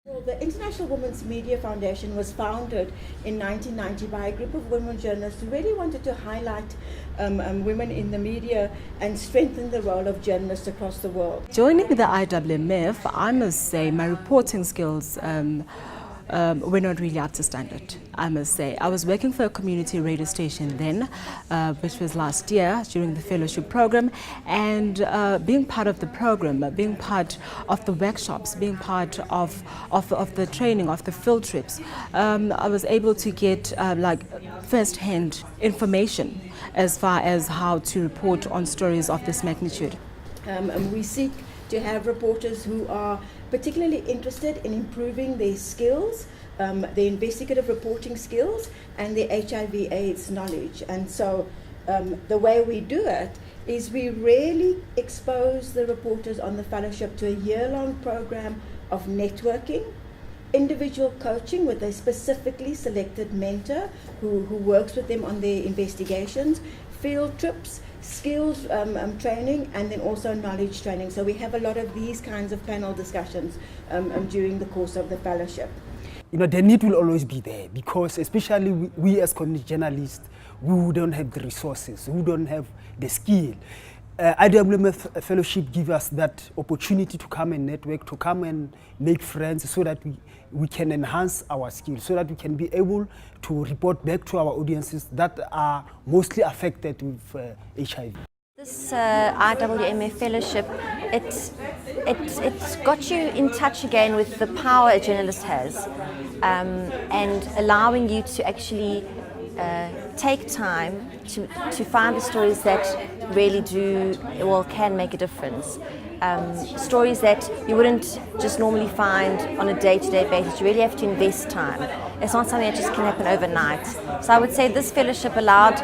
Well, the International Women's Media Foundation was founded in 1990 by a group of women journalists who really wanted to highlight women in the media and strengthen the role of journalists across the world. Joining the IWMF, I must say my reporting skills were not really up to standard, I must say. I was working for a community radio station then, which was last year during the fellowship program, and being part of the program, being part of the workshops, being part of the training, of the field trips, I was able to get first-hand information as far as how to report on stories of this magnitude. And we seek to have reporters who are particularly interested in improving their skills, their investigative reporting skills and their HIV/AIDS knowledge. And so the way we do it is we really expose the reporters on the fellowship to a year-long program of networking, individual coaching with a specifically selected mentor who works with them on their investigations, field trips, skills training, and then also knowledge training. So we have a lot of these kinds of panel discussions during the course of the fellowship. You know, the need will always be there because especially we as community journalists, who don't have the resources, who don't have the skill. IWMF fellowship gives us that opportunity to come and network, to come and make friends so that we can enhance our skills, so that we can be able to report back to our audiences that are mostly affected with HIV. This IWMF fellowship, it's got you in touch again with the power a journalist has, and allowing you to actually take time to find the stories that really can make a difference. Stories that you wouldn't just normally find on a day-to-day basis. You really have to invest time. It's not something that just can happen overnight. So I would say this fellowship allowed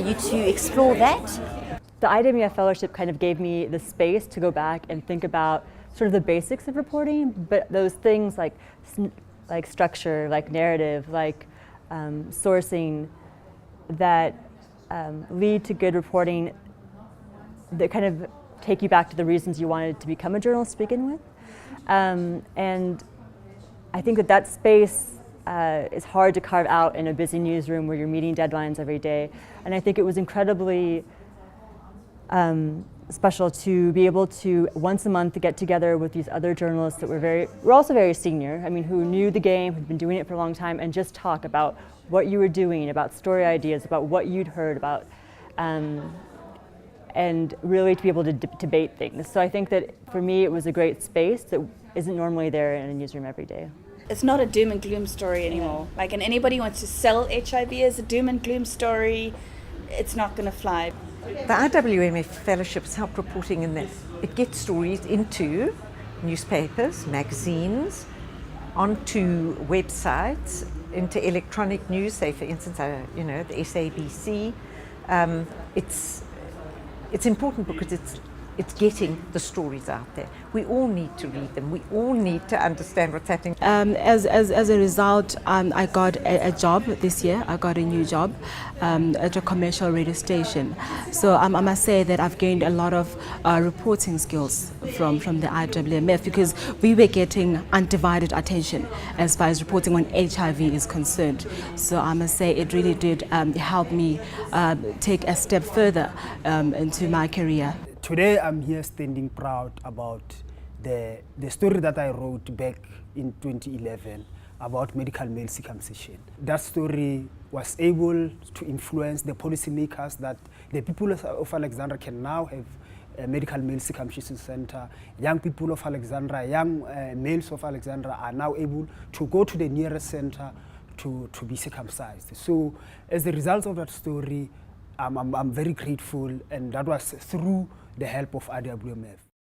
you to explore that. The IWMF fellowship kind of gave me the space to go back and think about sort of the basics of reporting, but those things like structure, like narrative, like sourcing that lead to good reporting, that kind of take you back to the reasons you wanted to become a journalist to begin with. And I think that space is hard to carve out in a busy newsroom where you're meeting deadlines every day. And I think it was incredibly special to be able to once a month get together with these other journalists that were also very senior, I mean, who knew the game, had been doing it for a long time, and just talk about what you were doing, about story ideas, about what you'd heard about, and really to be able to debate things. So I think that for me it was a great space that isn't normally there in a newsroom every day. It's not a doom and gloom story anymore. Like, and anybody wants to sell HIV as a doom and gloom story, it's not going to fly. The IWMF fellowships help reporting in that it gets stories into newspapers, magazines, onto websites, into electronic news, say for instance, the SABC. It's important because it's getting the stories out there. We all need to read them. We all need to understand what's happening. As a result, I got a job this year. I got a new job at a commercial radio station. So I must say that I've gained a lot of reporting skills from the IWMF because we were getting undivided attention as far as reporting on HIV is concerned. So I must say it really did help me take a step further into my career. Today I'm here standing proud about the story that I wrote back in 2011 about medical male circumcision. That story was able to influence the policymakers that the people of Alexandra can now have a medical male circumcision center. Young people of Alexandra, young males of Alexandra are now able to go to the nearest center to be circumcised. So as a result of that story, I'm very grateful, and that was through the help of IWMF.